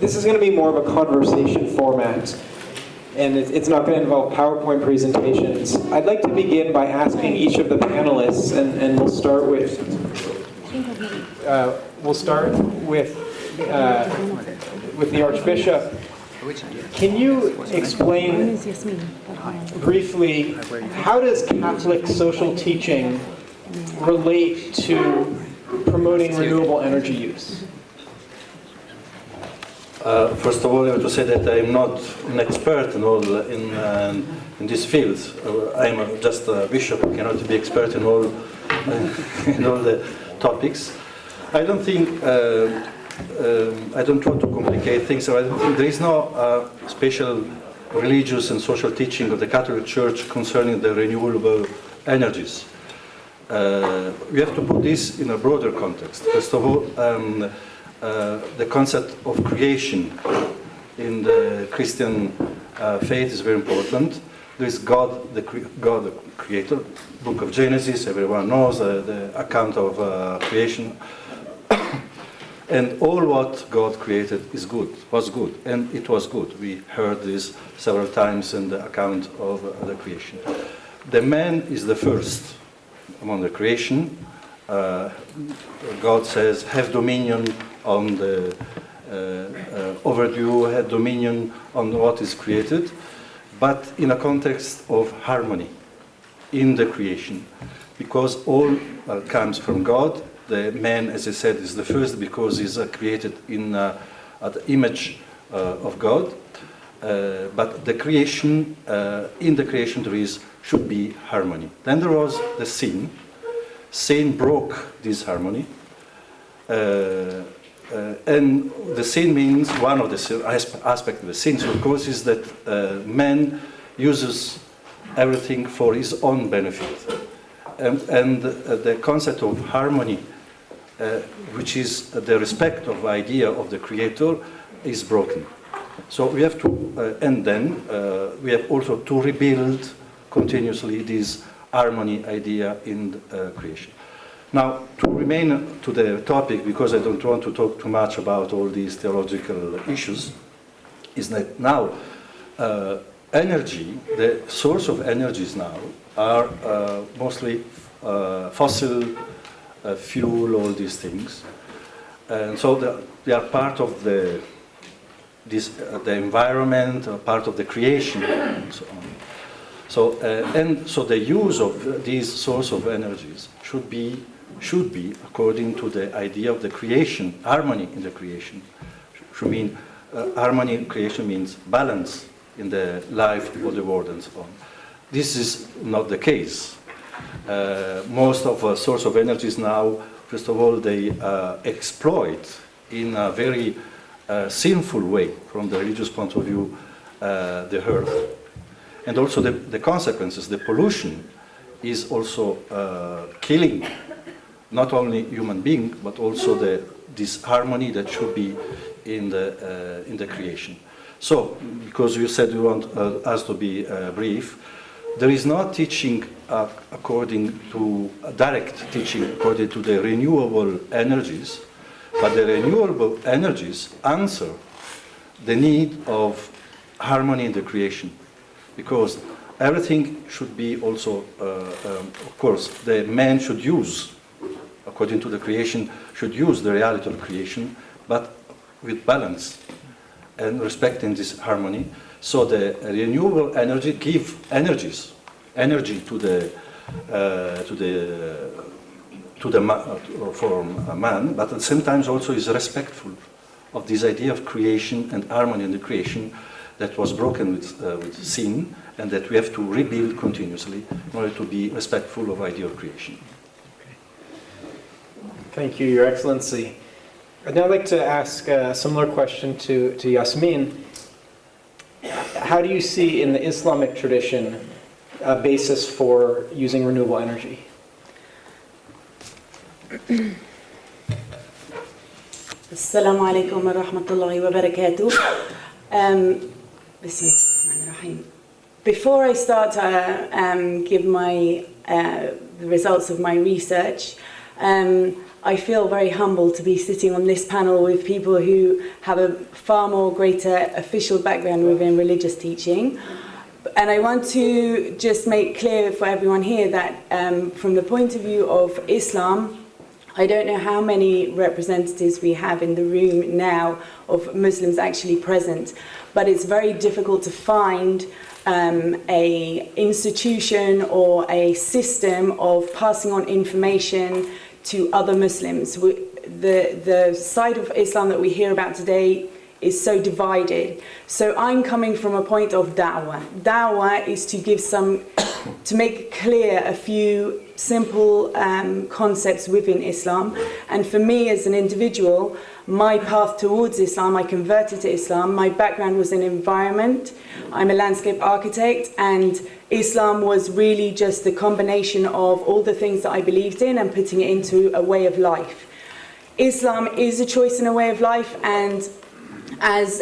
this is going to be more of a conversation format, and it's not going to involve PowerPoint presentations. I'd like to begin by asking each of the panelists, and we'll start with the Archbishop. Can you explain briefly how does Catholic social teaching relate to promoting renewable energy use? First of all, I have to say that I'm not an expert in this field. I'm just a bishop who cannot be expert in all the topics. I don't think. I don't want to complicate things. So I don't think there is no special religious and social teaching of the Catholic Church concerning the renewable energies. We have to put this in a broader context. First of all, the concept of creation in the Christian faith is very important. There is God, the Creator. Book of Genesis, everyone knows the account of creation. And all what God created is good, was good, and it was good. We heard this several times in the account of the creation. The man is the first among the creation. God says, have dominion on the overdue, have dominion on what is created, but in a context of harmony in the creation, because all comes from God. The man, as I said, is the first because he's created in the image of God. But the creation, in the creation there should be harmony. Then there was the sin. Sin broke this harmony. And the sin means, one of the aspects of the sin, of course, is that man uses everything for his own benefit. And the concept of harmony, which is the respect of the idea of the Creator, is broken. So we have to, and then we have also to rebuild continuously this harmony idea in creation. Now, to remain to the topic, because I don't want to talk too much about all these theological issues, is that now energy, the source of energies now, are mostly fossil fuel, all these things, and so they are part of the environment, part of the creation, and so on. So the use of these source of energies should be according to the idea of the creation, harmony in the creation. Should mean harmony in creation means balance in the life of the world and so on. This is not the case. Most of source of energies now, first of all, they exploit in a very sinful way, from the religious point of view, the earth. And also the consequences, the pollution, is also killing not only human beings, but also this harmony that should be in the creation. So, because you said you want us to be brief, there is no teaching according to direct teaching according to the renewable energies, but the renewable energies answer the need of harmony in the creation, because everything should be also, of course, the man should use, according to the creation, should use the reality of creation, but with balance and respecting this harmony. So the renewable energy give energy to the for man, but at the same time also is respectful of this idea of creation and harmony in the creation that was broken with sin, and that we have to rebuild continuously in order to be respectful of idea of creation. Thank you, Your Excellency. I'd now like to ask a similar question to Yasmin. How do you see in the Islamic tradition a basis for using renewable energy? Assalamu alaikum wa rahmatullahi wa barakatuh. Bismillahirrahmanirrahim. Before I start to give my the results of my research, I feel very humbled to be sitting on this panel with people who have a far more greater official background within religious teaching. And I want to just make clear for everyone here that from the point of view of Islam, I don't know how many representatives we have in the room now of Muslims actually present, but it's very difficult to find a institution or a system of passing on information to other Muslims. The side of Islam that we hear about today is so divided. So I'm coming from a point of da'wah. Da'wah is to give to make clear a few simple concepts within Islam. And for me as an individual, my path towards Islam, I converted to Islam. My background was in environment. I'm a landscape architect, and Islam was really just the combination of all the things that I believed in and putting it into a way of life. Islam is a choice and a way of life, and as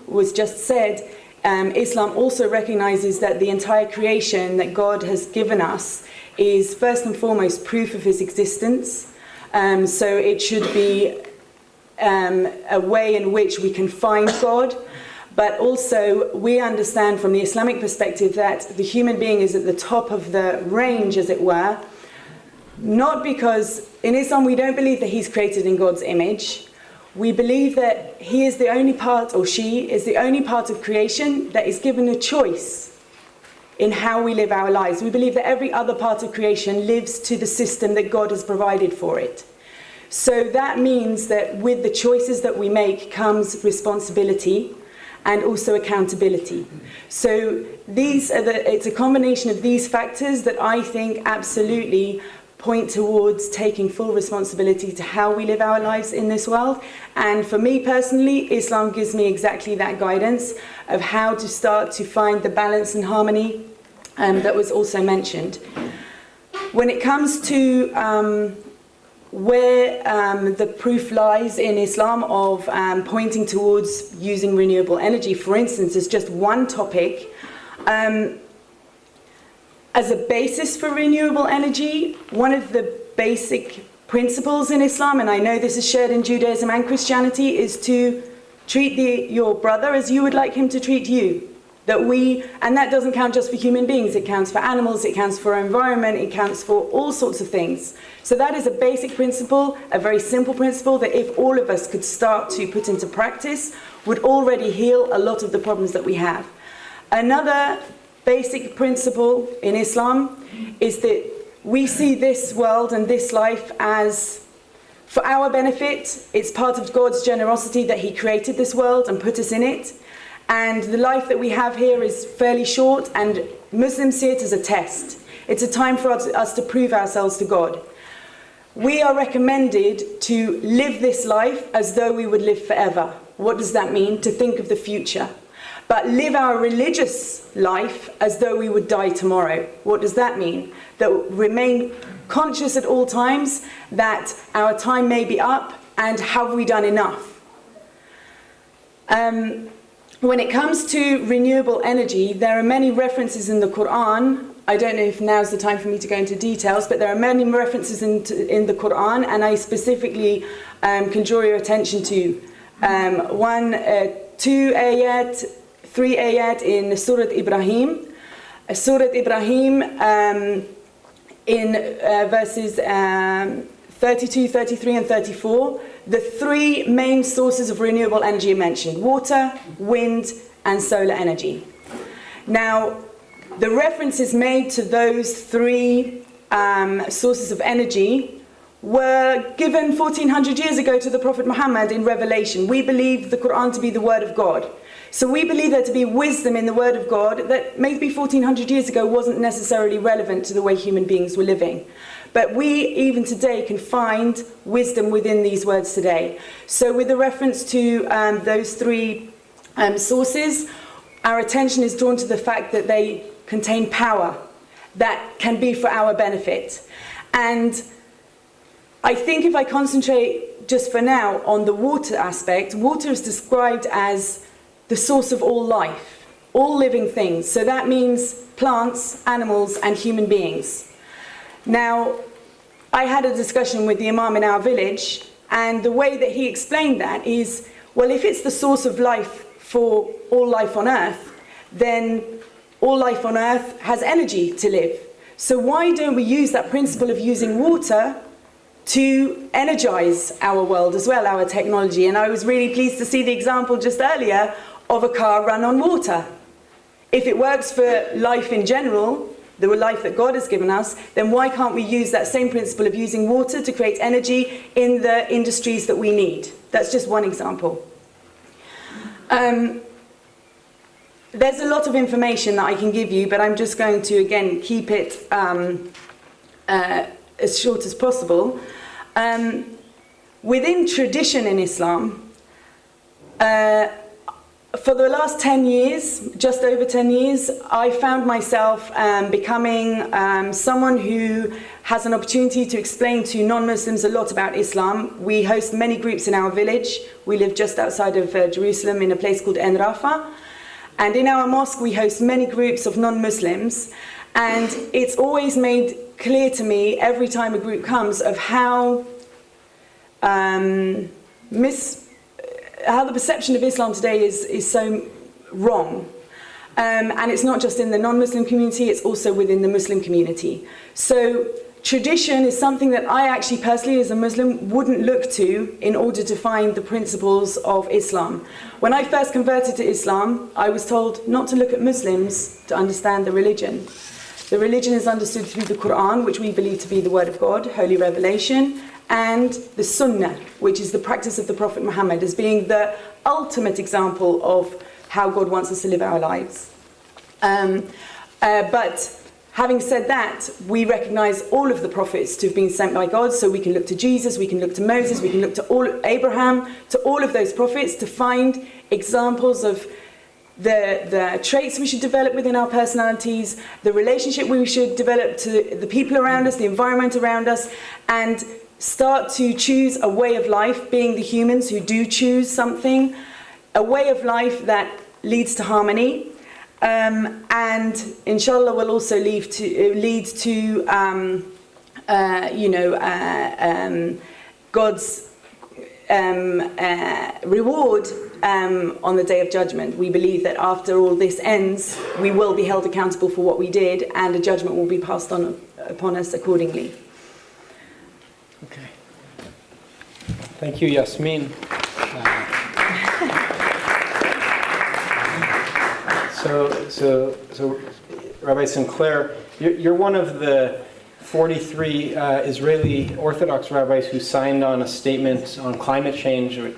was just said, Islam also recognizes that the entire creation that God has given us is first and foremost proof of his existence. So it should be a way in which we can find God. But also we understand from the Islamic perspective that the human being is at the top of the range, as it were. Not because in Islam we don't believe that he's created in God's image. We believe that he is the only part, or she is the only part of creation that is given a choice in how we live our lives. We believe that every other part of creation lives to the system that God has provided for it. So that means that with the choices that we make comes responsibility and also accountability. So it's a combination of these factors that I think absolutely point towards taking full responsibility to how we live our lives in this world. And for me personally, Islam gives me exactly that guidance of how to start to find the balance and harmony that was also mentioned. When it comes to where the proof lies in Islam of pointing towards using renewable energy, for instance, is just one topic. As a basis for renewable energy, one of the basic principles in Islam, and I know this is shared in Judaism and Christianity, is to treat your brother as you would like him to treat you. And that doesn't count just for human beings, it counts for animals, it counts for our environment, it counts for all sorts of things. So that is a basic principle, a very simple principle that if all of us could start to put into practice, would already heal a lot of the problems that we have. Another basic principle in Islam is that we see this world and this life as for our benefit. It's part of God's generosity that he created this world and put us in it. And the life that we have here is fairly short, and Muslims see it as a test. It's a time for us to prove ourselves to God. We are recommended to live this life as though we would live forever. What does that mean? To think of the future. But live our religious life as though we would die tomorrow. What does that mean? That remain conscious at all times that our time may be up, and have we done enough? When it comes to renewable energy, there are many references in the Quran. I don't know if now's the time for me to go into details, but there are many references in the Quran, and I specifically can draw your attention to 2 ayat, 3 ayat in Surah Ibrahim. Surah Ibrahim in verses 32, 33 and 34, the three main sources of renewable energy are mentioned: water, wind and solar energy. Now, the references made to those three sources of energy were given 1400 years ago to the Prophet Muhammad in Revelation. We believe the Quran to be the word of God. So we believe there to be wisdom in the word of God that maybe 1400 years ago wasn't necessarily relevant to the way human beings were living. But we, even today, can find wisdom within these words today. So with the reference to those three sources, our attention is drawn to the fact that they contain power that can be for our benefit. And I think if I concentrate just for now on the water aspect, water is described as the source of all life, all living things. So that means plants, animals, and human beings. Now, I had a discussion with the Imam in our village, and the way that he explained that is, well, if it's the source of life for all life on earth, then all life on earth has energy to live. So why don't we use that principle of using water to energize our world as well, our technology? And I was really pleased to see the example just earlier of a car run on water. If it works for life in general, the life that God has given us, then why can't we use that same principle of using water to create energy in the industries that we need? That's just one example. There's a lot of information that I can give you, but I'm just going to, again, keep it as short as possible. Within tradition in Islam, for the last 10 years, just over 10 years, I found myself becoming someone who has an opportunity to explain to non-Muslims a lot about Islam. We host many groups in our village. We live just outside of Jerusalem in a place called En Rafa. And in our mosque, we host many groups of non-Muslims. And it's always made clear to me every time a group comes of how the perception of Islam today is so wrong. And it's not just in the non-Muslim community, it's also within the Muslim community. So tradition is something that I actually personally as a Muslim wouldn't look to in order to find the principles of Islam. When I first converted to Islam, I was told not to look at Muslims to understand the religion. The religion is understood through the Quran, which we believe to be the word of God, holy revelation, and the Sunnah, which is the practice of the Prophet Muhammad, as being the ultimate example of how God wants us to live our lives. But having said that, we recognize all of the prophets to have been sent by God, so we can look to Jesus, we can look to Moses, we can look to Abraham, to all of those prophets to find examples of the traits we should develop within our personalities, the relationship we should develop to the people around us, the environment around us, and start to choose a way of life, being the humans who do choose something, a way of life that leads to harmony, and inshallah will also lead to God's reward on the Day of Judgment. We believe that after all this ends, we will be held accountable for what we did, and a judgment will be passed on upon us accordingly. Okay. Thank you, Yasmin. So, Rabbi Sinclair, you're one of the 43 Israeli Orthodox rabbis who signed on a statement on climate change. It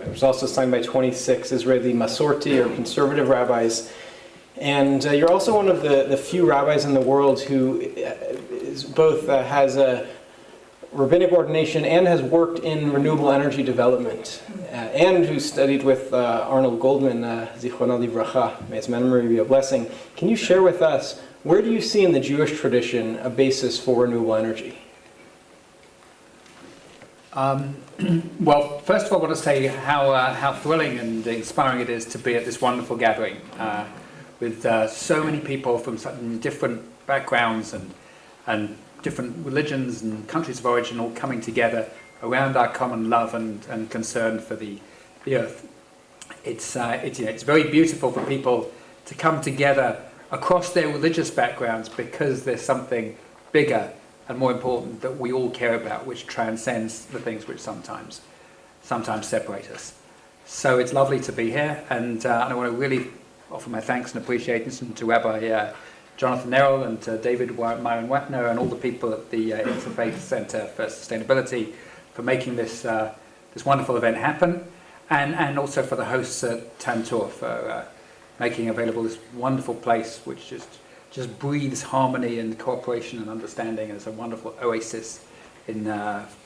was also signed by 26 Israeli Masorti or conservative rabbis. And you're also one of the few rabbis in the world who both has a rabbinic ordination and has worked in renewable energy development, and who studied with Arnold Goldman, Zichrono Livracha, may his memory be a blessing. Can you share with us, where do you see in the Jewish tradition a basis for renewable energy? Well, first of all, I want to say how thrilling and inspiring it is to be at this wonderful gathering with so many people from such different backgrounds and different religions and countries of origin all coming together around our common love and concern for the earth. It's very beautiful for people to come together across their religious backgrounds because there's something bigger and more important that we all care about, which transcends the things which sometimes separate us. So it's lovely to be here, and I want to really offer my thanks and appreciation to Rabbi Jonathan Nerrill and David Myron Wapner and all the people at the Interfaith Center for Sustainability for making this wonderful event happen, and also for the hosts at Tantor for making available this wonderful place which just breathes harmony and cooperation and understanding, and it's a wonderful oasis in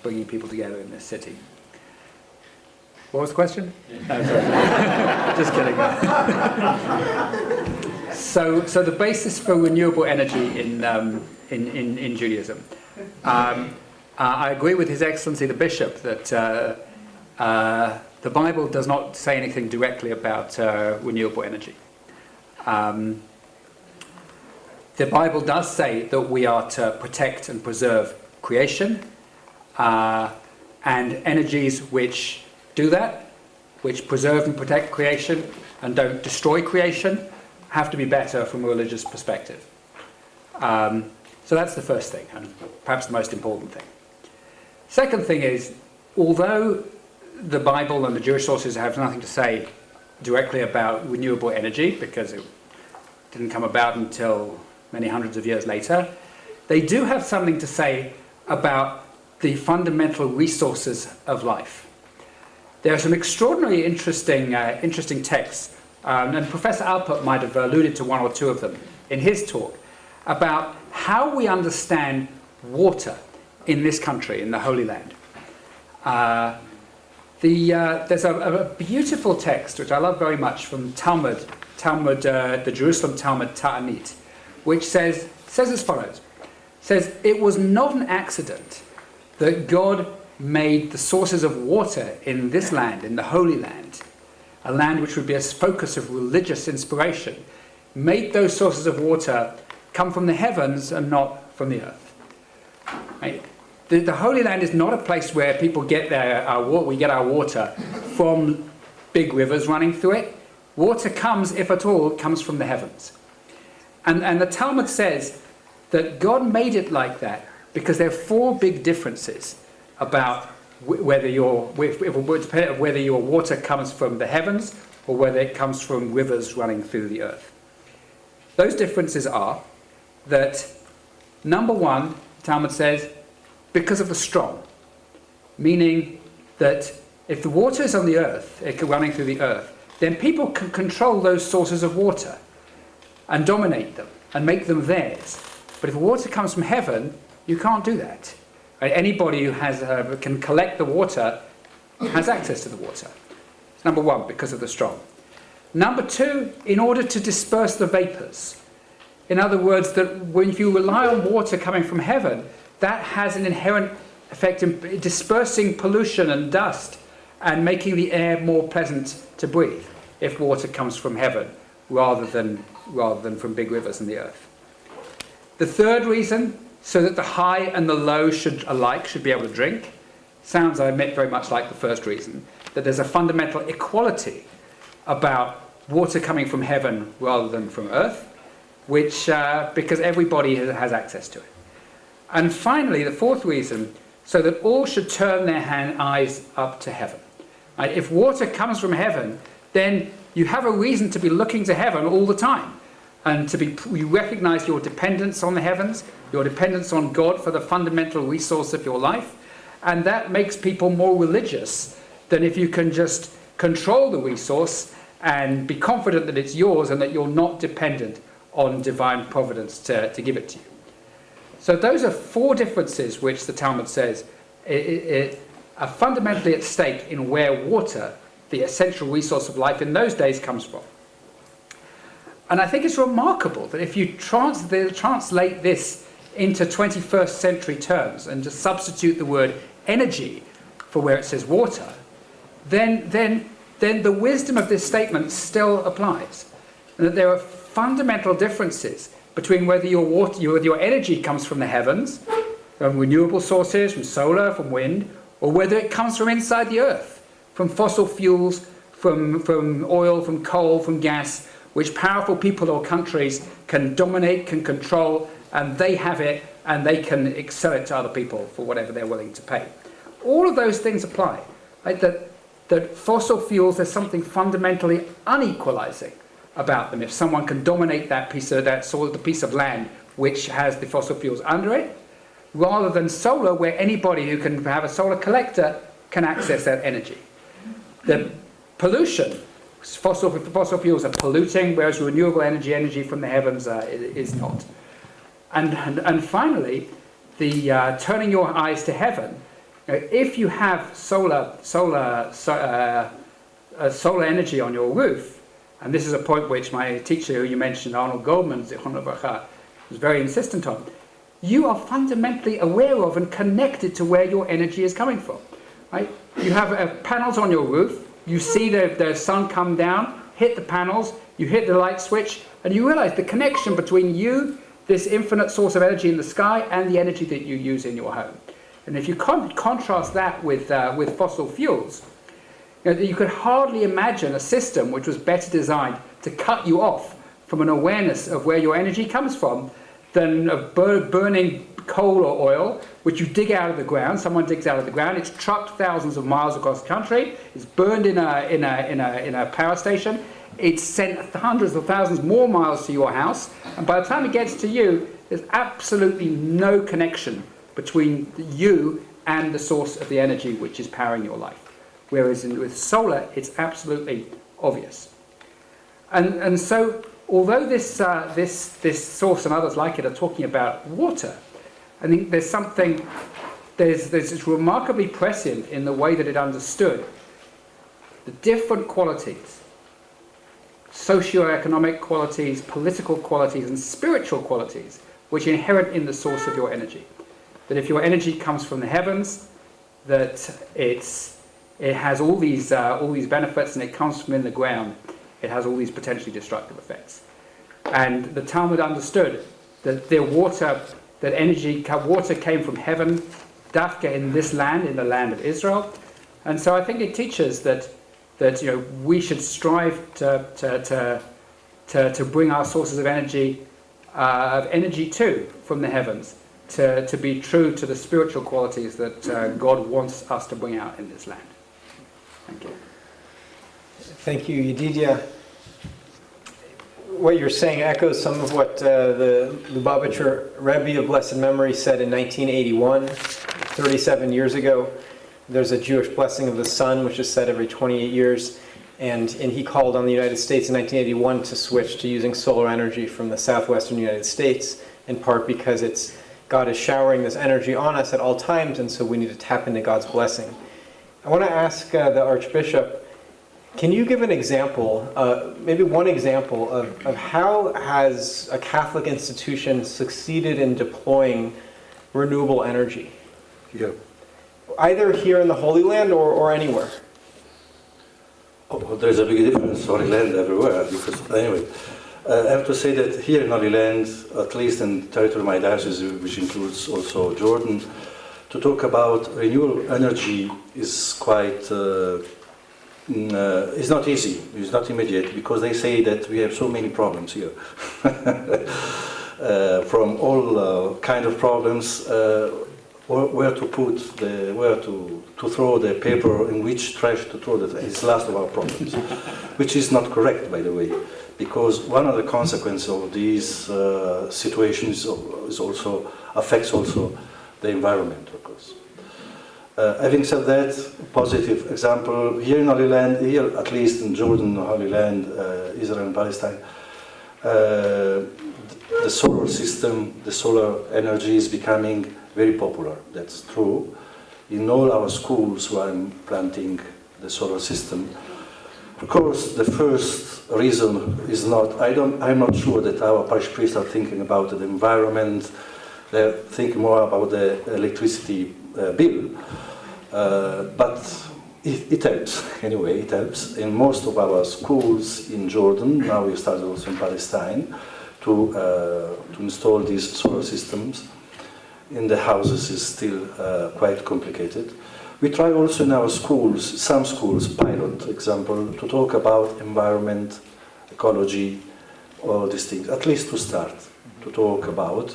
bringing people together in this city. What was the question? No, sorry. Just kidding. So the basis for renewable energy in Judaism. I agree with His Excellency the Bishop that the Bible does not say anything directly about renewable energy. The Bible does say that we are to protect and preserve creation, and energies which do that, which preserve and protect creation and don't destroy creation, have to be better from a religious perspective. So that's the first thing, and perhaps the most important thing. Second thing is, although the Bible and the Jewish sources have nothing to say directly about renewable energy, because it didn't come about until many hundreds of years later, they do have something to say about the fundamental resources of life. There are some extraordinarily interesting texts, and Professor Alpert might have alluded to one or two of them in his talk, about how we understand water in this country, in the Holy Land. There's a beautiful text, which I love very much, from Talmud, the Jerusalem Talmud Ta'anit, which says as follows. Says, it was not an accident that God made the sources of water in this land, in the Holy Land, a land which would be a focus of religious inspiration, made those sources of water come from the heavens and not from the earth. Right? The Holy Land is not a place where people get we get our water from big rivers running through it. Water comes, if at all, comes from the heavens. And the Talmud says that God made it like that because there are four big differences about whether your water comes from the heavens or whether it comes from rivers running through the earth. Those differences are that, number one, Talmud says, because of the strong, meaning that if the water is on the earth, running through the earth, then people can control those sources of water and dominate them and make them theirs. But if water comes from heaven, you can't do that. Right? Anybody who can collect the water has access to the water. It's number one, because of the strong. Number two, in order to disperse the vapors. In other words, that if you rely on water coming from heaven, that has an inherent effect in dispersing pollution and dust and making the air more pleasant to breathe if water comes from heaven rather than from big rivers in the earth. The third reason, so that the high and the low should be able to drink, sounds, I admit, very much like the first reason, that there's a fundamental equality about water coming from heaven rather than from earth, which because everybody has access to it. And finally, the fourth reason, so that all should turn their eyes up to heaven. Right? If water comes from heaven, then you have a reason to be looking to heaven all the time, and you recognize your dependence on the heavens, your dependence on God for the fundamental resource of your life, and that makes people more religious than if you can just control the resource and be confident that it's yours and that you're not dependent on divine providence to give it to you. So those are four differences which the Talmud says are fundamentally at stake in where water, the essential resource of life in those days, comes from. And I think it's remarkable that if you translate this into 21st century terms and just substitute the word energy for where it says water, then the wisdom of this statement still applies. And that there are fundamental differences between whether your energy comes from the heavens, from renewable sources, from solar, from wind, or whether it comes from inside the earth, from fossil fuels, from oil, from coal, from gas, which powerful people or countries can dominate, can control, and they have it, and they can sell it to other people for whatever they're willing to pay. All of those things apply. Right? That fossil fuels, there's something fundamentally unequalizing about them. If someone can dominate the piece of land which has the fossil fuels under it, rather than solar, where anybody who can have a solar collector can access that energy. The pollution, fossil fuels are polluting, whereas renewable energy from the heavens is not. And finally, the turning your eyes to heaven. If you have solar energy on your roof, and this is a point which my teacher, who you mentioned, Arnold Goldman, Zichrono Livracha, was very insistent on, you are fundamentally aware of and connected to where your energy is coming from. Right? You have panels on your roof, you see the sun come down, hit the panels, you hit the light switch, and you realize the connection between you this infinite source of energy in the sky and the energy that you use in your home. And if you contrast that with fossil fuels, you could hardly imagine a system which was better designed to cut you off from an awareness of where your energy comes from than burning coal or oil, which you dig out of the ground. Someone digs out of the ground. It's trucked thousands of miles across the country. It's burned in a power station. It's sent hundreds of thousands more miles to your house. And by the time it gets to you, there's absolutely no connection between you and the source of the energy which is powering your life. Whereas with solar, it's absolutely obvious. And so, although this source and others like it are talking about water, I think there's this remarkably prescient in the way that it understood the different qualities, socio-economic qualities, political qualities, and spiritual qualities which are inherent in the source of your energy. That if your energy comes from the heavens, that it has all these benefits, and it comes from in the ground, it has all these potentially destructive effects. And the Talmud understood that water came from heaven, dafka in this land, in the land of Israel. And so I think it teaches that we should strive to bring our sources of energy too from the heavens, to be true to the spiritual qualities that God wants us to bring out in this land. Thank you. Thank you, Yedidia. What you're saying echoes some of what the Lubavitcher Rebbe of blessed memory said in 1981, 37 years ago. There's a Jewish blessing of the sun, which is said every 28 years. And he called on the United States in 1981 to switch to using solar energy from the southwestern United States, in part because God is showering this energy on us at all times, and so we need to tap into God's blessing. I want to ask the Archbishop, can you give an example, maybe one example, of how has a Catholic institution succeeded in deploying renewable energy? Yeah. Either here in the Holy Land or anywhere. Oh, there's a big difference, Holy Land everywhere. Because anyway, I have to say that here in Holy Land, at least in the territory of my diocese, which includes also Jordan, to talk about renewable energy is quite, it's not easy, it's not immediate, because they say that we have so many problems here. From all kind of problems, where to throw the paper, in which trash to throw it, is last of our problems, which is not correct, by the way, because one of the consequences of these situations affects also the environment, of course. Having said that, positive example here in Holy Land, here at least in Jordan, Holy Land, Israel and Palestine, the solar system, the solar energy is becoming very popular. That's true. In all our schools where I'm planting the solar system, of course, the first reason is not, I'm not sure that our parish priests are thinking about the environment, they're thinking more about the electricity bill, but it helps, anyway, it helps. In most of our schools in Jordan, now we started also in Palestine, to install these solar systems. In the houses is still quite complicated. We try also in our schools, some schools, pilot example, to talk about environment, ecology, all these things, at least to start, to talk about,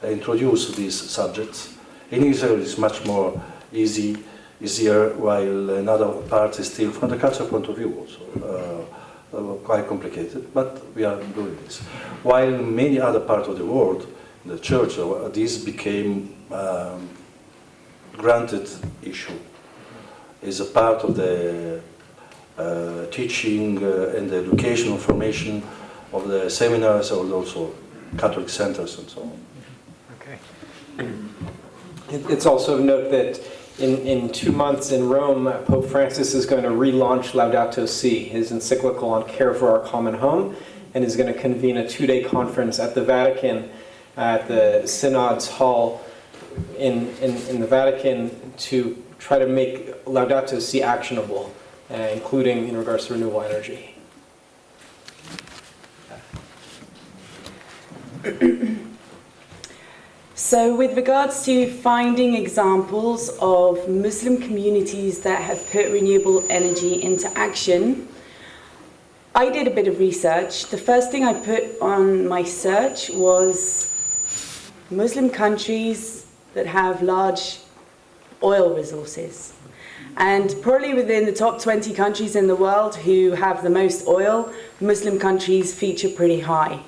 introduce these subjects. In Israel it's much more easier, while in other parts is still, from the cultural point of view also, quite complicated, but we are doing this. While in many other parts of the world, the church, this became granted issue, is a part of the teaching and the educational formation of the seminars, or also Catholic centers and so on. Okay. It's also of note that in 2 months in Rome, Pope Francis is going to relaunch Laudato Si, his encyclical on care for our common home, and is going to convene a 2-day conference at the Vatican, at the Synod's Hall in the Vatican, to try to make Laudato Si actionable, including in regards to renewable energy. So with regards to finding examples of Muslim communities that have put renewable energy into action, I did a bit of research. The first thing I put on my search was Muslim countries that have large oil resources. And probably within the top 20 countries in the world who have the most oil, Muslim countries feature pretty high.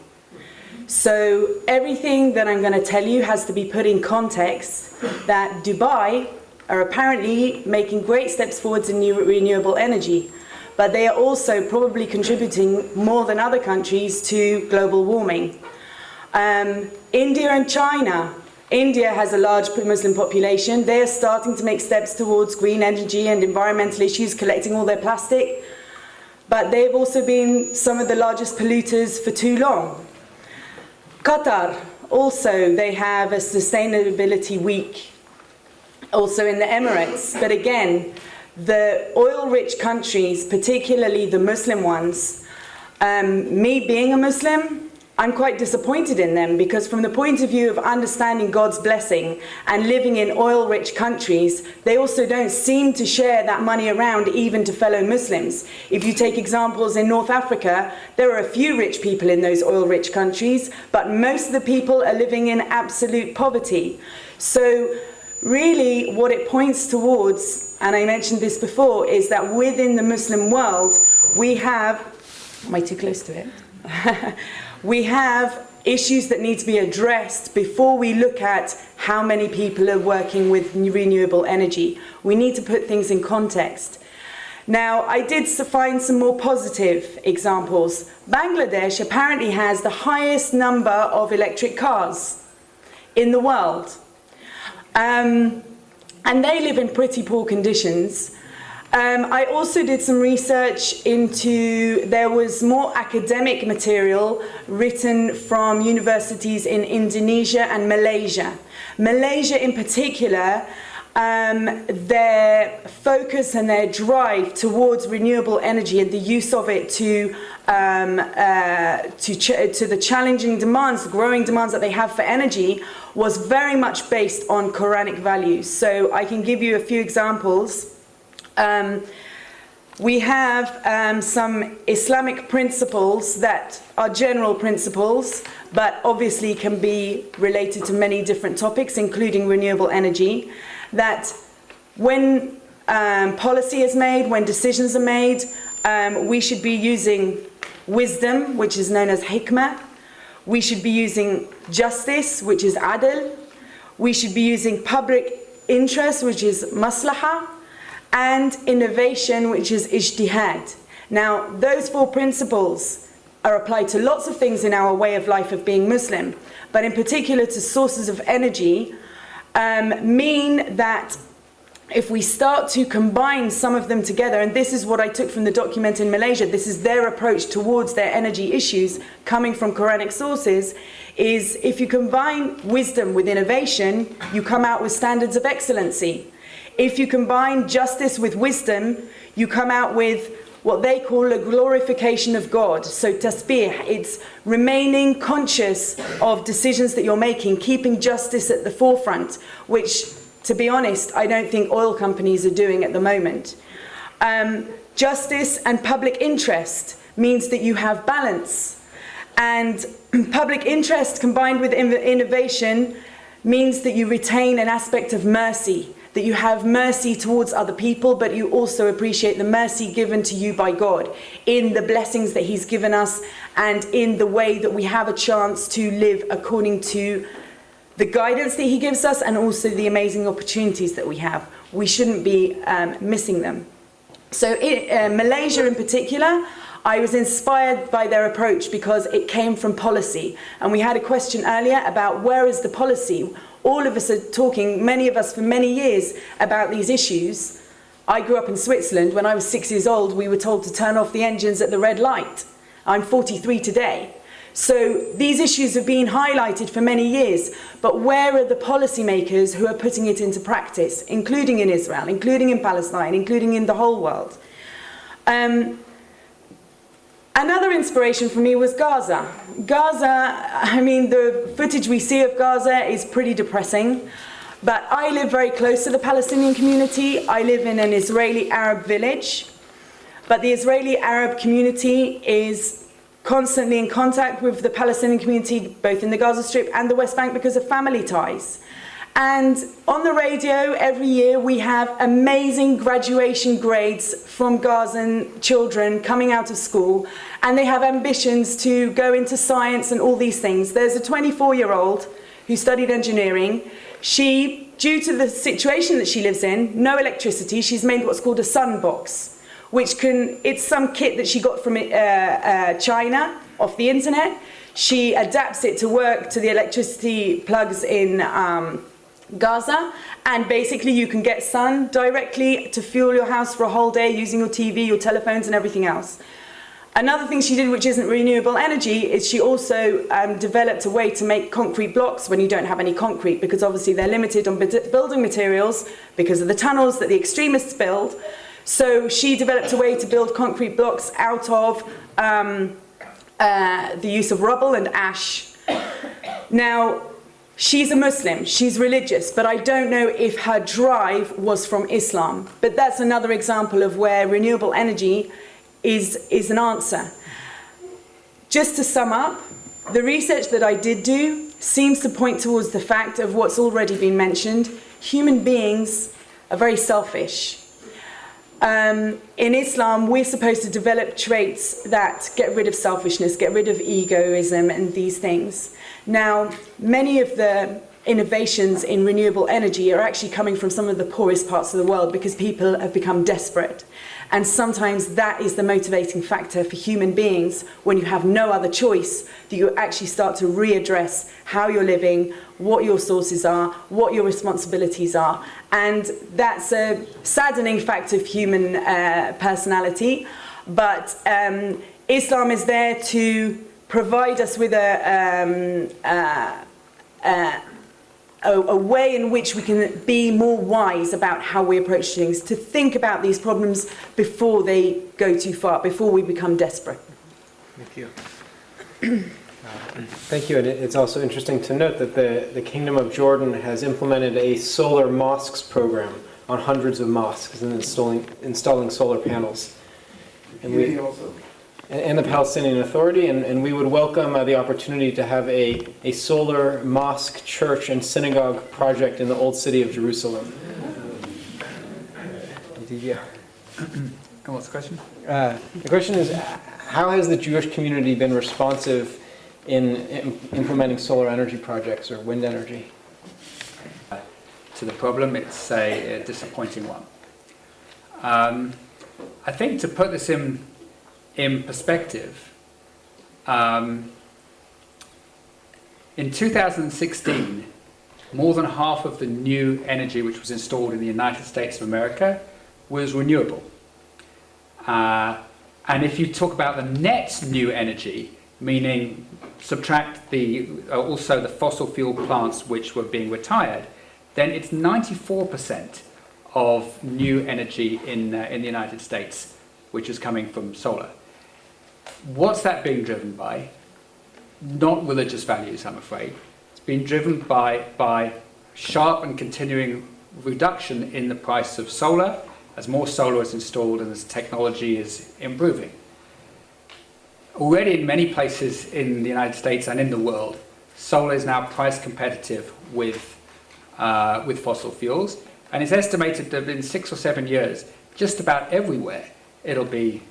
So everything that I'm going to tell you has to be put in context that Dubai are apparently making great steps forwards in renewable energy, but they are also probably contributing more than other countries to global warming. India and China. India has a large Muslim population. They are starting to make steps towards green energy and environmental issues, collecting all their plastic. But they've also been some of the largest polluters for too long. Qatar, also, they have a sustainability week, also in the Emirates. But again, the oil-rich countries, particularly the Muslim ones, me being a Muslim, I'm quite disappointed in them, because from the point of view of understanding God's blessing and living in oil-rich countries, they also don't seem to share that money around even to fellow Muslims. If you take examples in North Africa, there are a few rich people in those oil-rich countries, but most of the people are living in absolute poverty. So really what it points towards, and I mentioned this before, is that within the Muslim world, we have, am I too close to it? We have issues that need to be addressed before we look at how many people are working with renewable energy. We need to put things in context. Now, I did find some more positive examples. Bangladesh apparently has the highest number of electric cars in the world. And they live in pretty poor conditions. I also did some research into, there was more academic material written from universities in Indonesia and Malaysia. Malaysia in particular, their focus and their drive towards renewable energy and the use of it to the challenging demands, the growing demands that they have for energy, was very much based on Quranic values. So I can give you a few examples. We have some Islamic principles that are general principles, but obviously can be related to many different topics, including renewable energy, that when policy is made, when decisions are made, we should be using wisdom, which is known as hikmah. We should be using justice, which is adl. We should be using public interest, which is maslahah, and innovation, which is ijtihad. Now, those four principles are applied to lots of things in our way of life of being Muslim, but in particular to sources of energy, mean that if we start to combine some of them together, and this is what I took from the document in Malaysia, this is their approach towards their energy issues coming from Quranic sources, is if you combine wisdom with innovation, you come out with standards of excellency. If you combine justice with wisdom, you come out with what they call a glorification of God. So tasbih, it's remaining conscious of decisions that you're making, keeping justice at the forefront, which, to be honest, I don't think oil companies are doing at the moment. Justice and public interest means that you have balance. And public interest combined with innovation means that you retain an aspect of mercy, that you have mercy towards other people, but you also appreciate the mercy given to you by God in the blessings that He's given us and in the way that we have a chance to live according to the guidance that He gives us and also the amazing opportunities that we have. We shouldn't be missing them. So in Malaysia in particular, I was inspired by their approach because it came from policy. And we had a question earlier about where is the policy? All of us are talking, many of us for many years, about these issues. I grew up in Switzerland. When I was 6 years old, we were told to turn off the engines at the red light. I'm 43 today. So these issues have been highlighted for many years. But where are the policymakers who are putting it into practice, including in Israel, including in Palestine, including in the whole world? Another inspiration for me was Gaza. Gaza, I mean, the footage we see of Gaza is pretty depressing, but I live very close to the Palestinian community. I live in an Israeli Arab village, but the Israeli Arab community is constantly in contact with the Palestinian community, both in the Gaza Strip and the West Bank, because of family ties. And on the radio every year we have amazing graduation grades from Gazan children coming out of school, and they have ambitions to go into science and all these things. There's a 24-year-old who studied engineering. She, due to the situation that she lives in, no electricity, she's made what's called a sun box, which it's some kit that she got from China off the internet. She adapts it to work to the electricity plugs in Gaza, and basically you can get sun directly to fuel your house for a whole day using your TV, your telephones and everything else. Another thing she did, which isn't renewable energy, is she also developed a way to make concrete blocks when you don't have any concrete, because obviously they're limited on building materials because of the tunnels that the extremists build. So she developed a way to build concrete blocks out of the use of rubble and ash. Now, she's a Muslim, she's religious, but I don't know if her drive was from Islam. But that's another example of where renewable energy is an answer. Just to sum up, the research that I did do seems to point towards the fact of what's already been mentioned. Human beings are very selfish. In Islam, we're supposed to develop traits that get rid of selfishness, get rid of egoism and these things. Now, many of the innovations in renewable energy are actually coming from some of the poorest parts of the world because people have become desperate. And sometimes that is the motivating factor for human beings when you have no other choice, that you actually start to readdress how you're living, what your sources are, what your responsibilities are. And that's a saddening fact of human personality. But Islam is there to provide us with a way in which we can be more wise about how we approach things, to think about these problems before they go too far, before we become desperate. Thank you. Thank you. And it's also interesting to note that the Kingdom of Jordan has implemented a solar mosques program on hundreds of mosques and installing solar panels. And the Palestinian Authority, and we would welcome the opportunity to have a solar mosque, church, and synagogue project in the Old City of Jerusalem. And what's the question? The question is, how has the Jewish community been responsive in implementing solar energy projects or wind energy? To the problem, it's a disappointing one. I think to put this in perspective, in 2016, more than half of the new energy which was installed in the United States of America was renewable. And if you talk about the net new energy, meaning subtract also the fossil fuel plants which were being retired, then it's 94% of new energy in the United States, which is coming from solar. What's that being driven by? Not religious values, I'm afraid. It's being driven by sharp and continuing reduction in the price of solar as more solar is installed and as technology is improving. Already in many places in the United States and in the world, solar is now price competitive with fossil fuels, and it's estimated that in 6 or 7 years, just about everywhere, it'll be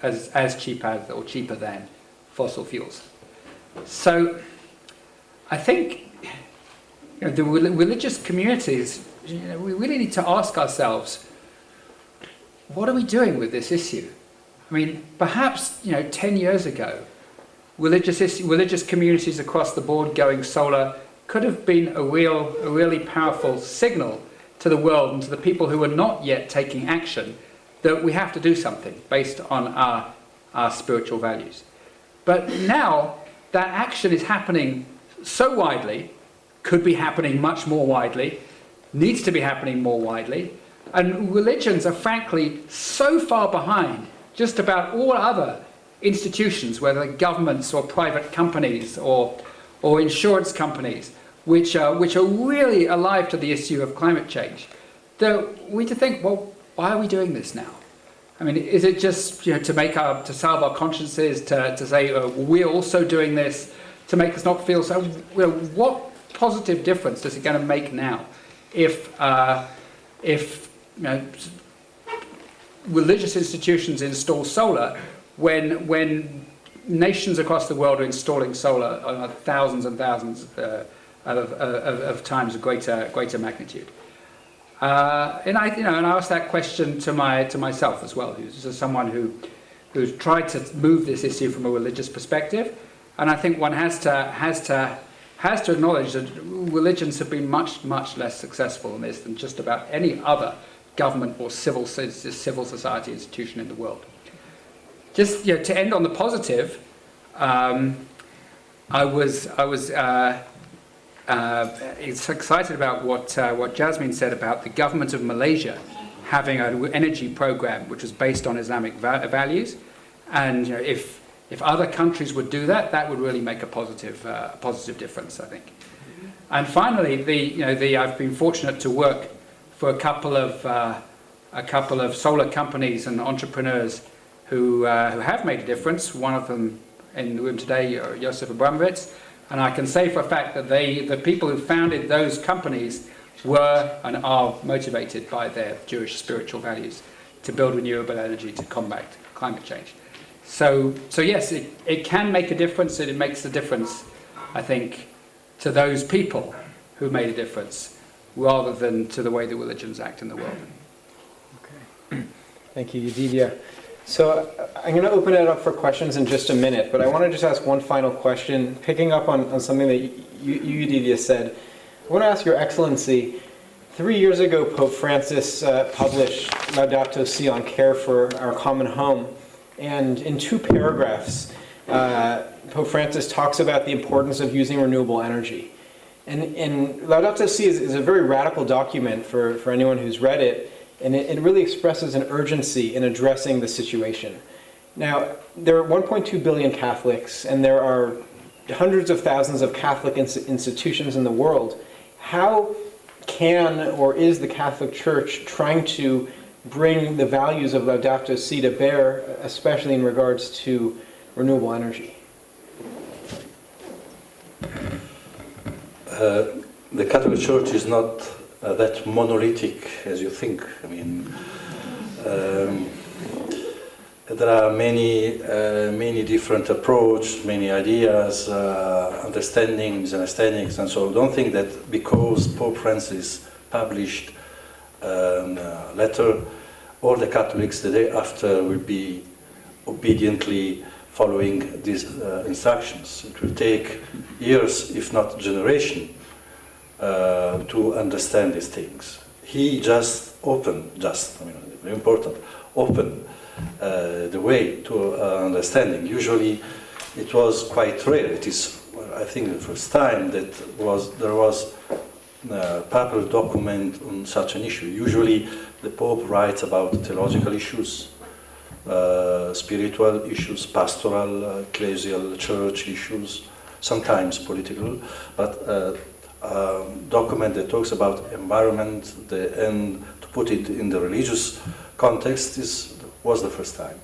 as cheap as or cheaper than fossil fuels. So I think the religious communities, we really need to ask ourselves, what are we doing with this issue? I mean, perhaps 10 years ago, religious communities across the board going solar could have been a really powerful signal to the world and to the people who are not yet taking action that we have to do something based on our spiritual values. But now that action is happening so widely, could be happening much more widely, needs to be happening more widely, and religions are frankly so far behind just about all other institutions, whether governments or private companies or insurance companies, which are really alive to the issue of climate change, we need to think, well, why are we doing this now? I mean, is it just to salve our consciences, to say we're also doing this, to make us not feel so? What positive difference is it going to make now if religious institutions install solar when nations across the world are installing solar on thousands and thousands of times greater magnitude? And I asked that question to myself as well, who's someone who's tried to move this issue from a religious perspective, and I think one has to acknowledge that religions have been much less successful in this than just about any other government or civil society institution in the world. Just to end on the positive, I was excited about what Jasmine said about the government of Malaysia having an energy program which was based on Islamic values, and if other countries would do that, that would really make a positive difference, I think. And finally, I've been fortunate to work for a couple of solar companies and entrepreneurs who have made a difference. One of them in the room today, Josef Abramovitz, and I can say for a fact that the people who founded those companies were and are motivated by their Jewish spiritual values to build renewable energy to combat climate change. So yes, it can make a difference, and it makes a difference, I think, to those people who made a difference, rather than to the way the religions act in the world. Okay. Thank you, Yedidia. So I'm going to open it up for questions in just a minute, but I want to just ask one final question, picking up on something that you Yedidia, said. I want to ask Your Excellency, 3 years ago, Pope Francis published Laudato Si on care for our common home. And in 2 paragraphs, Pope Francis talks about the importance of using renewable energy. And Laudato Si is a very radical document for anyone who's read it, and it really expresses an urgency in addressing the situation. Now, there are 1.2 billion Catholics, and there are hundreds of thousands of Catholic institutions in the world. How can or is the Catholic Church trying to bring the values of Laudato Si to bear, especially in regards to renewable energy? The Catholic Church is not that monolithic as you think. I mean, there are many different approaches, many ideas, understandings, and so don't think that because Pope Francis published a letter, all the Catholics the day after will be obediently following these instructions. It will take years, if not generation, to understand these things. He just opened, very important, opened the way to understanding. Usually it was quite rare. It is, I think, the first time that there was a papal document on such an issue. Usually the Pope writes about theological issues, spiritual issues, pastoral, ecclesial, church issues, sometimes political, but document that talks about environment and to put it in the religious context was the first time.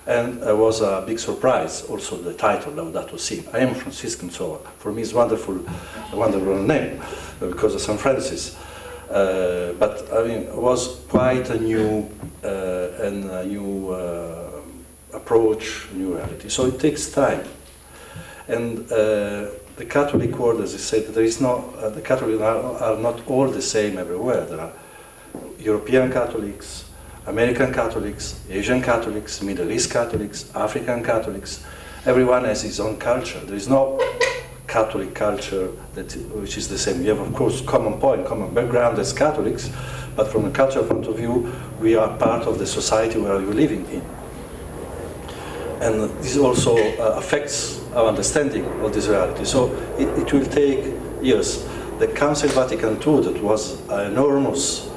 And it was a big surprise, also the title, Laudato Si. I am Franciscan, so for me it's a wonderful name because of St. Francis. But I mean, it was quite a new approach, new reality. So it takes time. And the Catholic world, as I said, the Catholics are not all the same everywhere. There are European Catholics, American Catholics, Asian Catholics, Middle East Catholics, African Catholics. Everyone has his own culture. There is no Catholic culture which is the same. We have, of course, common background as Catholics, but from a cultural point of view, we are part of the society where we're living in. And this also affects our understanding of this reality. So it will take years. The Council Vatican II, that was an enormous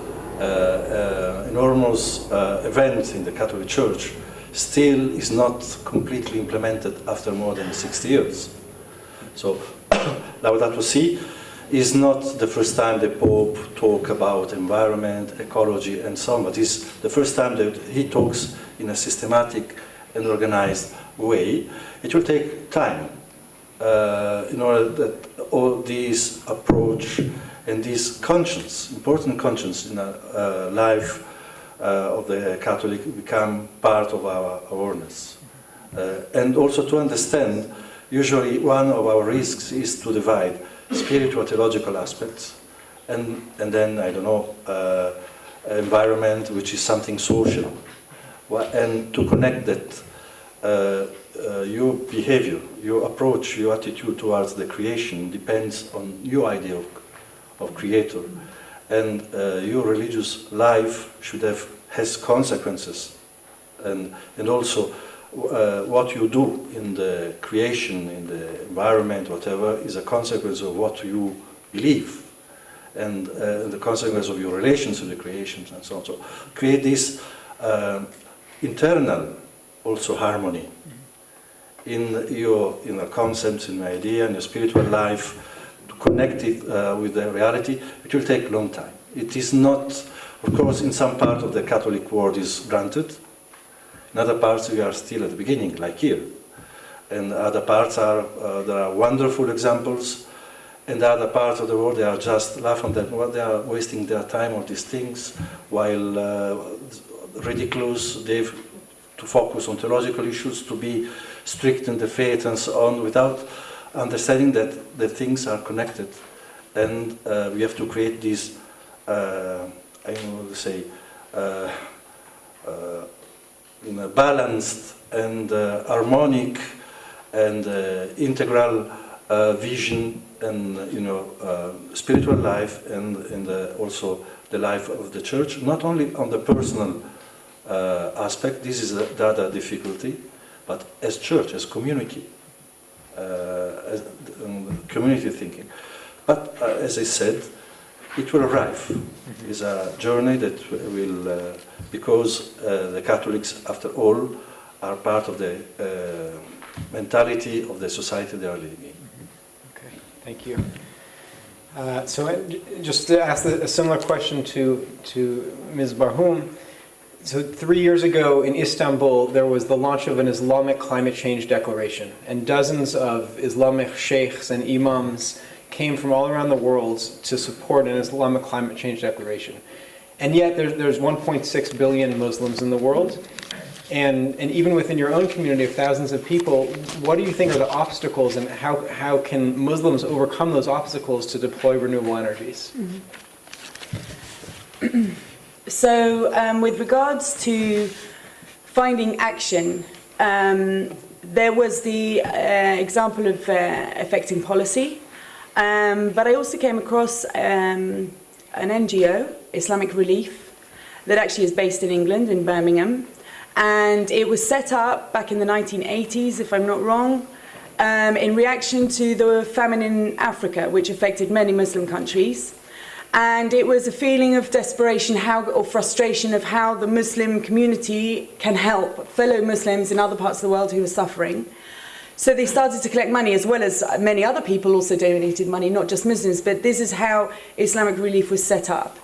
event in the Catholic Church, still is not completely implemented after more than 60 years. So Laudato Si is not the first time the Pope talks about environment, ecology, and so on, but it's the first time that he talks in a systematic and organized way. It will take time in order that all these approach and this conscience, important conscience in a life of the Catholic become part of our awareness. And also to understand, usually one of our risks is to divide spiritual theological aspects and then, I don't know, environment, which is something social, and to connect that your behavior, your approach, your attitude towards the creation depends on your idea of creator, and your religious life has consequences, and also what you do in the creation, in the environment, whatever, is a consequence of what you believe, and the consequence of your relations with the creations and so on. So create this internal also harmony in your concepts, in your idea, in your spiritual life, to connect it with the reality. It will take a long time. It is not, of course, in some part of the Catholic world is granted. In other parts we are still at the beginning, like here. And other parts there are wonderful examples. And other parts of the world, they are just laughing at what they are wasting their time on these things, while ridiculous, they've to focus on theological issues, to be strict in the faith and so on, without understanding that the things are connected. And we have to create this, I don't know how to say, in a balanced and harmonic and integral vision and spiritual life and also the life of the church, not only on the personal aspect. This is the other difficulty, but as church, as community, as community thinking. But as I said, it will arrive. It's a journey that will, because the Catholics, after all, are part of the mentality of the society they are living in. Okay, thank you. So just to ask a similar question to Ms. Barhoum. So 3 years ago in Istanbul, there was the launch of an Islamic climate change declaration, and dozens of Islamic sheikhs and imams came from all around the world to support an Islamic climate change declaration. And yet there's 1.6 billion Muslims in the world, and even within your own community of thousands of people, what do you think are the obstacles, and how can Muslims overcome those obstacles to deploy renewable energies? Mm-hmm. So with regards to finding action, there was the example of affecting policy, but I also came across an NGO, Islamic Relief, that actually is based in England, in Birmingham, and it was set up back in the 1980s, if I'm not wrong, in reaction to the famine in Africa, which affected many Muslim countries. And it was a feeling of desperation or frustration of how the Muslim community can help fellow Muslims in other parts of the world who are suffering. So they started to collect money, as well as many other people also donated money, not just Muslims, but this is how Islamic Relief was set up.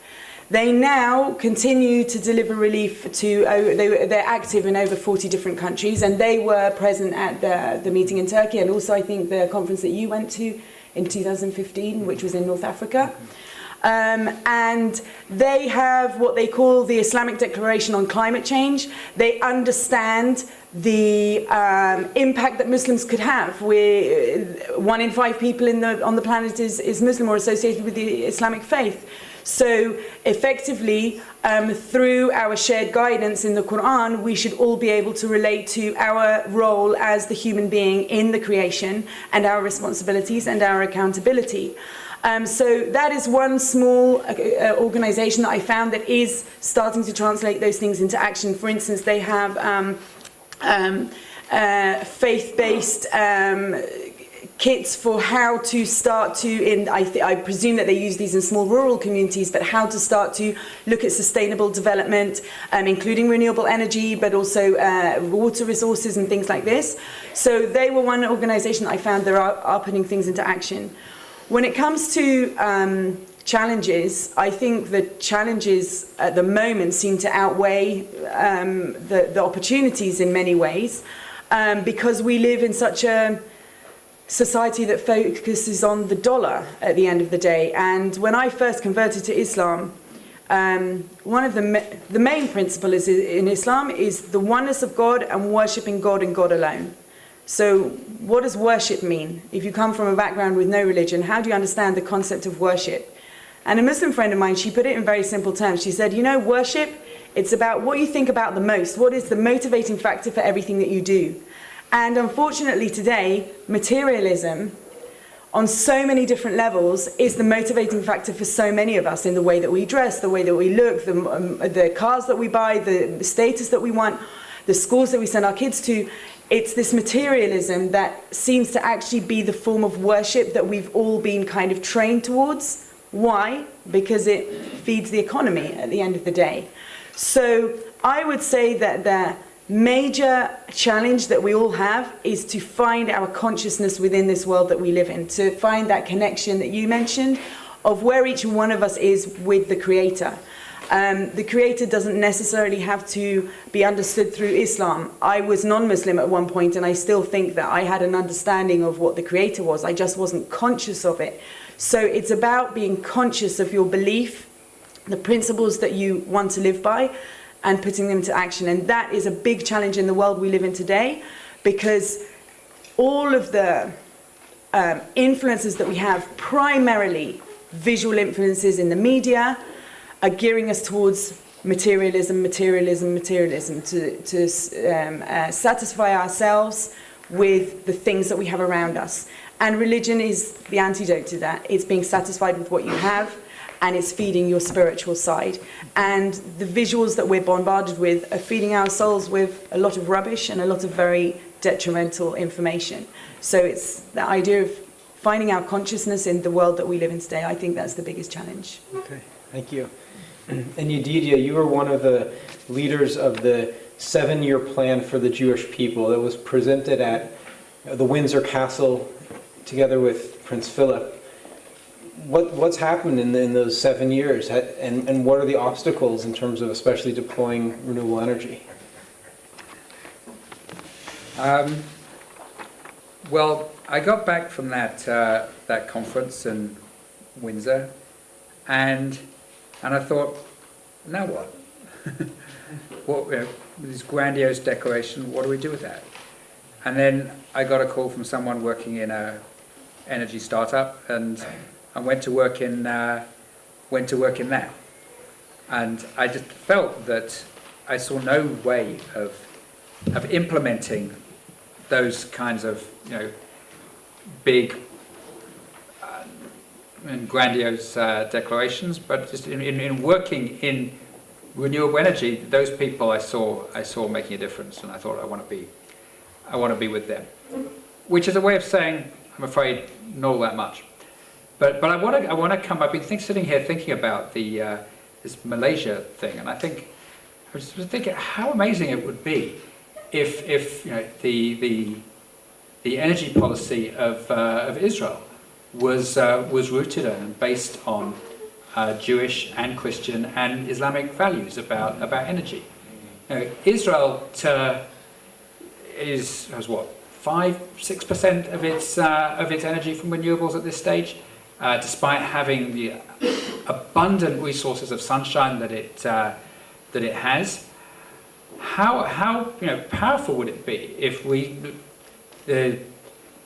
They now continue to deliver relief to, they're active in over 40 different countries, and they were present at the meeting in Turkey, and also I think the conference that you went to in 2015, which was in North Africa. And they have what they call the Islamic Declaration on Climate Change. They understand the impact that Muslims could have. 1 in 5 people on the planet is Muslim or associated with the Islamic faith. So effectively, through our shared guidance in the Quran, we should all be able to relate to our role as the human being in the creation and our responsibilities and our accountability. So that is one small organization that I found that is starting to translate those things into action. For instance, they have faith-based kits for how to start to, I presume that they use these in small rural communities, but how to start to look at sustainable development, including renewable energy, but also water resources and things like this. So they were one organisation that I found that are putting things into action. When it comes to challenges, I think the challenges at the moment seem to outweigh the opportunities in many ways, because we live in such a society that focuses on the dollar at the end of the day. And when I first converted to Islam, one of the main principles in Islam is the oneness of God and worshipping God and God alone. So what does worship mean? If you come from a background with no religion, how do you understand the concept of worship? And a Muslim friend of mine, she put it in very simple terms. She said, you know, worship, it's about what you think about the most. What is the motivating factor for everything that you do? And unfortunately today, materialism on so many different levels is the motivating factor for so many of us in the way that we dress, the way that we look, the cars that we buy, the status that we want, the schools that we send our kids to. It's this materialism that seems to actually be the form of worship that we've all been kind of trained towards. Why? Because it feeds the economy at the end of the day. So I would say that the major challenge that we all have is to find our consciousness within this world that we live in, to find that connection that you mentioned of where each one of us is with the Creator. The Creator doesn't necessarily have to be understood through Islam. I was non-Muslim at one point, and I still think that I had an understanding of what the Creator was. I just wasn't conscious of it. So it's about being conscious of your belief, the principles that you want to live by, and putting them to action. And that is a big challenge in the world we live in today, because all of the influences that we have, primarily visual influences in the media, are gearing us towards materialism, to satisfy ourselves with the things that we have around us. And religion is the antidote to that. It's being satisfied with what you have, and it's feeding your spiritual side. And the visuals that we're bombarded with are feeding our souls with a lot of rubbish and a lot of very detrimental information. So it's the idea of finding our consciousness in the world that we live in today. I think that's the biggest challenge. Okay, thank you. And Yedidia, you were one of the leaders of the 7-year plan for the Jewish people that was presented at the Windsor Castle together with Prince Philip. What's happened in those 7 years, and what are the obstacles in terms of especially deploying renewable energy? Well, I got back from that conference in Windsor, and I thought, now what? What this grandiose declaration? What do we do with that? And then I got a call from someone working in a energy startup, and I went to work in that. And I just felt that I saw no way of implementing those kinds of big and grandiose declarations, but just in working in renewable energy, those people I saw making a difference, and I thought I want to be with them, which is a way of saying I'm afraid not all that much. But I want to come. I've been sitting here thinking about this Malaysia thing, and I was thinking how amazing it would be if the energy policy of Israel was rooted and based on Jewish and Christian and Islamic values about energy. Israel has what, 5-6% of its energy from renewables at this stage, despite having the abundant resources of sunshine that it has. How powerful would it be if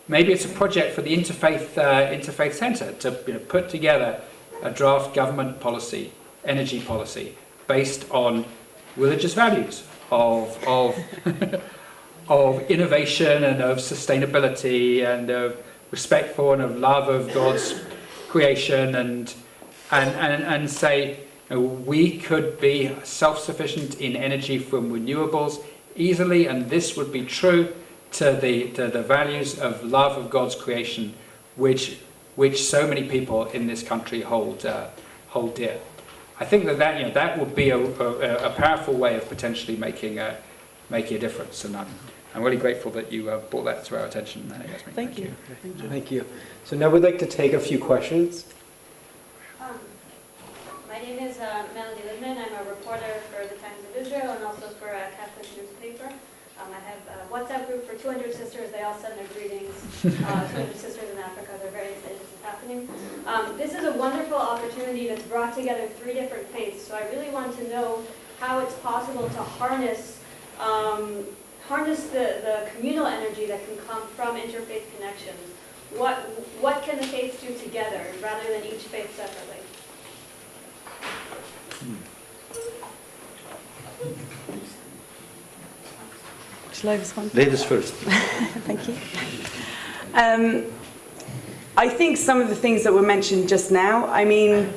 maybe it's a project for the Interfaith Centre to put together a draft government policy, energy policy, based on religious values of of innovation and of sustainability and of respect for and of love of God's creation, and say we could be self-sufficient in energy from renewables easily, and this would be true to the values of love of God's creation, which so many people in this country hold dear. I think that would be a powerful way of potentially making a difference, and I'm really grateful that you brought that to our attention. Yasmin. Thank you. Thank you. So now we'd like to take a few questions. My name is Melody Lidman. I'm a reporter for the Times of Israel and also for a Catholic newspaper. I have a WhatsApp group for 200 sisters. They all send their greetings. 200 sisters in Africa. They're very excited this is happening. This is a wonderful opportunity that's brought together 3 different faiths. So I really want to know how it's possible to harness the communal energy that can come from interfaith connections. What can the faiths do together rather than each faith separately? Shall I respond? Ladies first. Thank you. I think some of the things that were mentioned just now, I mean,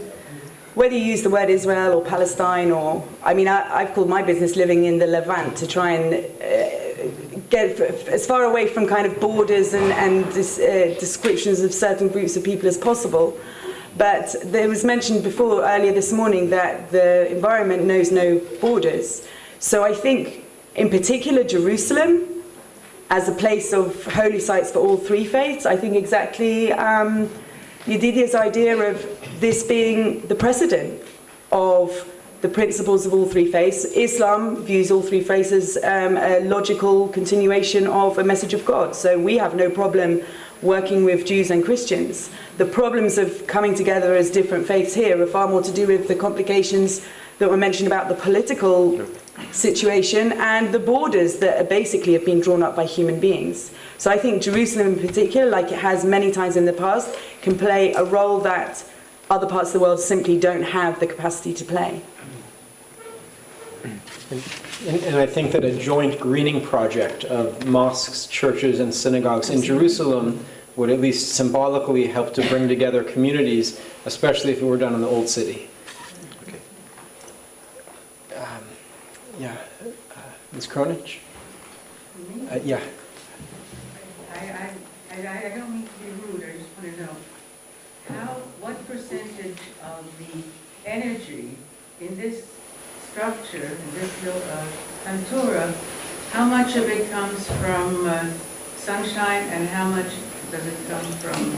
whether you use the word Israel or Palestine or, I mean, I've called my business living in the Levant to try and get as far away from kind of borders and descriptions of certain groups of people as possible. But there was mentioned before, earlier this morning, that the environment knows no borders. So I think, in particular, Jerusalem, as a place of holy sites for all 3 faiths, I think exactly Yedidia's idea of this being the precedent of the principles of all 3 faiths. Islam views all 3 faiths as a logical continuation of a message of God. So we have no problem working with Jews and Christians. The problems of coming together as different faiths here are far more to do with the complications that were mentioned about the political situation and the borders that basically have been drawn up by human beings. So I think Jerusalem in particular, like it has many times in the past, can play a role that other parts of the world simply don't have the capacity to play. And I think that a joint greening project of mosques, churches, and synagogues in Jerusalem would at least symbolically help to bring together communities, especially if it were done in the Old City. Okay. Ms. Kronich? Yeah. I don't mean to be rude, I just want to know, what percentage of the energy in this structure, in this Tantura, how much of it comes from sunshine and how much does it come from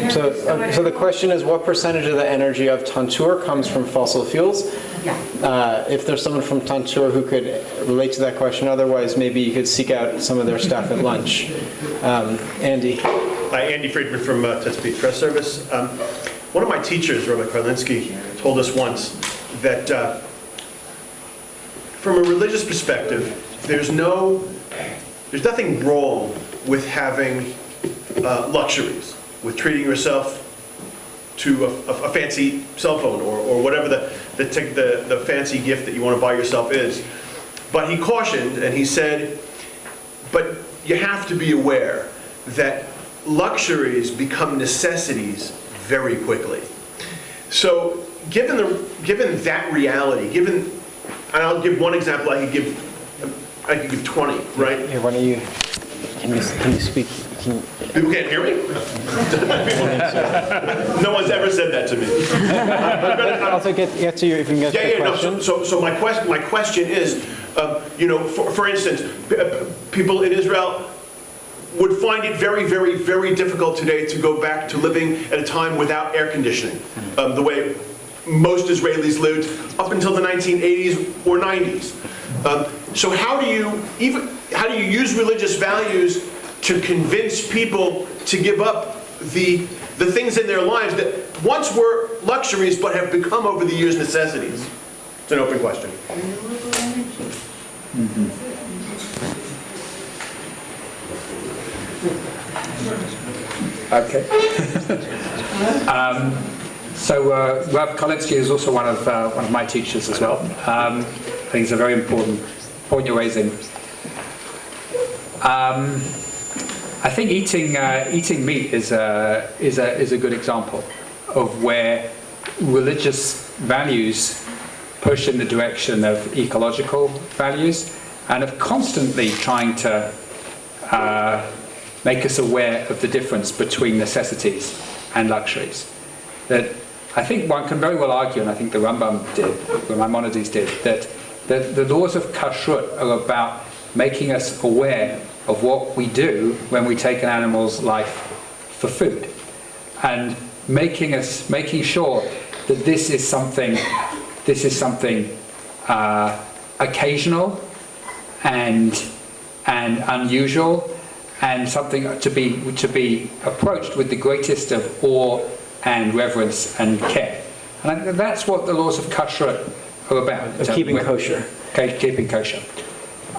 So the question is, what percentage of the energy of Tantur comes from fossil fuels? Yeah. If there's someone from Tantur who could relate to that question, otherwise maybe you could seek out some of their staff at lunch. Andy. Hi, Andy Friedman from Tetzpeed Press Service. One of my teachers, Rabbi Karlinsky, told us once that from a religious perspective, there's nothing wrong with having luxuries, with treating yourself to a fancy cell phone or whatever the fancy gift that you want to buy yourself is. But he cautioned and he said, but you have to be aware that luxuries become necessities very quickly. So given that reality, and I'll give one example, I could give 20, right? Yeah, why don't you, can you speak? People can't hear me? No one's ever said that to me. Also get to you if you can get to the question. No, so my question is, for instance, people in Israel would find it very, very, very difficult today to go back to living at a time without air conditioning, the way most Israelis lived up until the 1980s or 90s. So how do you use religious values to convince people to give up the things in their lives that once were luxuries but have become over the years necessities? It's an open question. Renewable energy. Okay. So Rav Karlinsky is also one of my teachers as well. I think it's a very important point you're raising. I think eating meat is a good example of where religious values push in the direction of ecological values, and of constantly trying to make us aware of the difference between necessities and luxuries. That I think one can very well argue, and I think the Rambam did, the Maimonides did, that the laws of kashrut are about making us aware of what we do when we take an animal's life for food, and making sure that this is something occasional and unusual, and something to be approached with the greatest of awe and reverence and care. And I think that's what the laws of kashrut are about. Keeping kosher. Keeping kosher.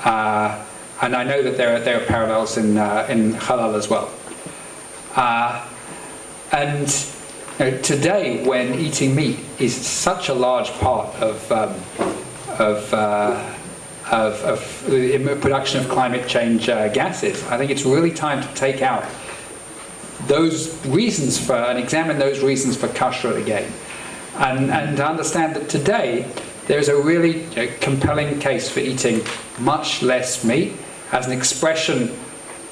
And I know that there are parallels in halal as well. And today, when eating meat is such a large part of the production of climate change gases, I think it's really time to take out those reasons for, and examine those reasons for kashrut again, and to understand that today there's a really compelling case for eating much less meat as an expression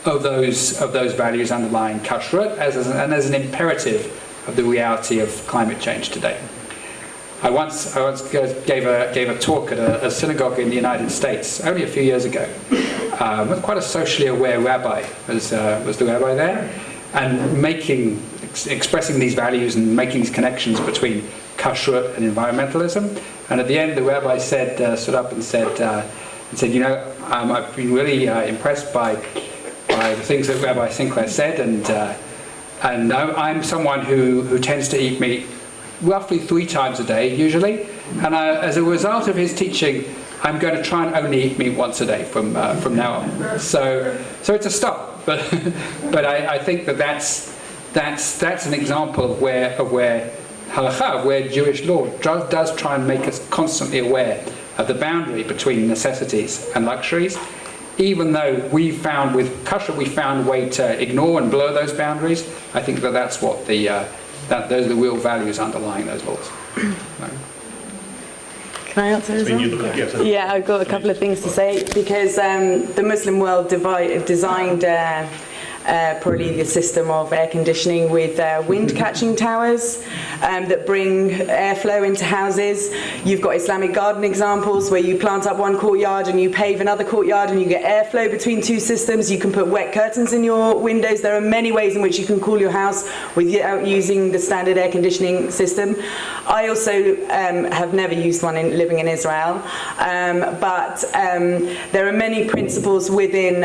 of those values underlying kashrut, and as an imperative of the reality of climate change today. I once gave a talk at a synagogue in the United States only a few years ago. Quite a socially aware rabbi was the rabbi there, and expressing these values and making these connections between kashrut and environmentalism. And at the end, the rabbi stood up and said, I've been really impressed by the things that Rabbi Sinclair said, and I'm someone who tends to eat meat roughly 3 times a day, usually. And as a result of his teaching, I'm going to try and only eat meat once a day from now on. So it's a start. But I think that's an example of where halakha, where Jewish law does try and make us constantly aware of the boundary between necessities and luxuries. Even though with kashrut we found a way to ignore and blur those boundaries, I think that's what those are the real values underlying those laws. Can I answer as well? Yeah, I've got a couple of things to say, because the Muslim world designed probably the system of air conditioning with wind catching towers that bring airflow into houses. You've got Islamic garden examples where you plant up one courtyard and you pave another courtyard and you get airflow between 2 systems. You can put wet curtains in your windows. There are many ways in which you can cool your house without using the standard air conditioning system. I also have never used one living in Israel, but there are many principles within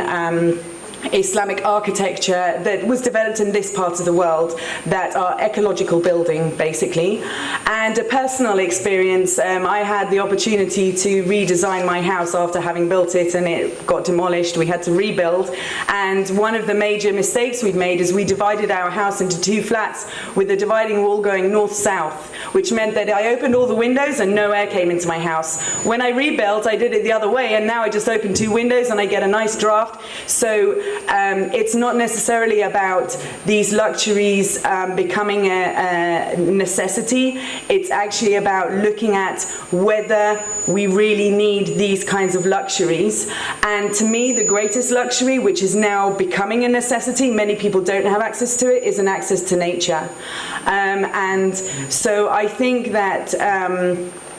Islamic architecture that was developed in this part of the world that are ecological building, basically. And a personal experience, I had the opportunity to redesign my house after having built it, and it got demolished. We had to rebuild. And one of the major mistakes we'd made is we divided our house into 2 flats with the dividing wall going north-south, which meant that I opened all the windows and no air came into my house. When I rebuilt, I did it the other way, and now I just open 2 windows and I get a nice draft. So it's not necessarily about these luxuries becoming a necessity. It's actually about looking at whether we really need these kinds of luxuries. And to me, the greatest luxury, which is now becoming a necessity, many people don't have access to it, is an access to nature. And so I think that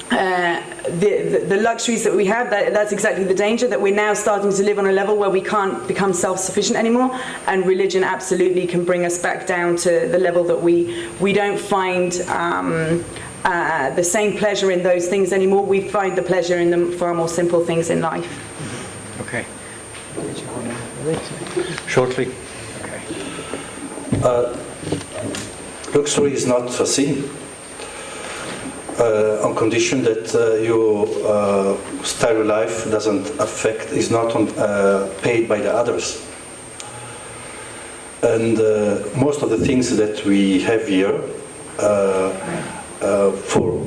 the luxuries that we have, that's exactly the danger, that we're now starting to live on a level where we can't become self-sufficient anymore, and religion absolutely can bring us back down to the level that we don't find the same pleasure in those things anymore. We find the pleasure in the far more simple things in life. Okay. Shortly. Okay. Luxury is not a sin. On condition that your style of life is not paid by the others. And most of the things that we have here for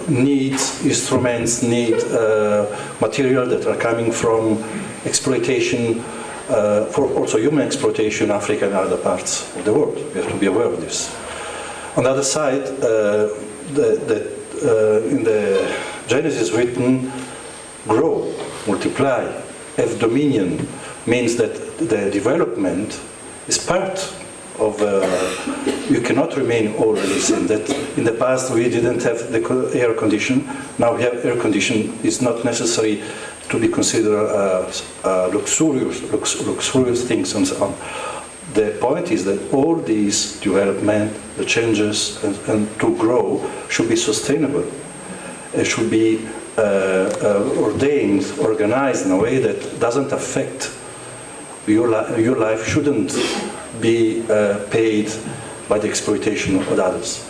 needs, instruments, material that are coming from exploitation, for also human exploitation, Africa and other parts of the world. We have to be aware of this. On the other side, in the Genesis written, grow, multiply, have dominion means that the development is part of, you cannot remain always in that. In the past we didn't have the air condition, now we have air condition. It's not necessary to be considered luxurious things and so on. The point is that all these development, the changes, and to grow should be sustainable. It should be ordained, organized in a way that doesn't affect your life. Shouldn't be paid by the exploitation of others.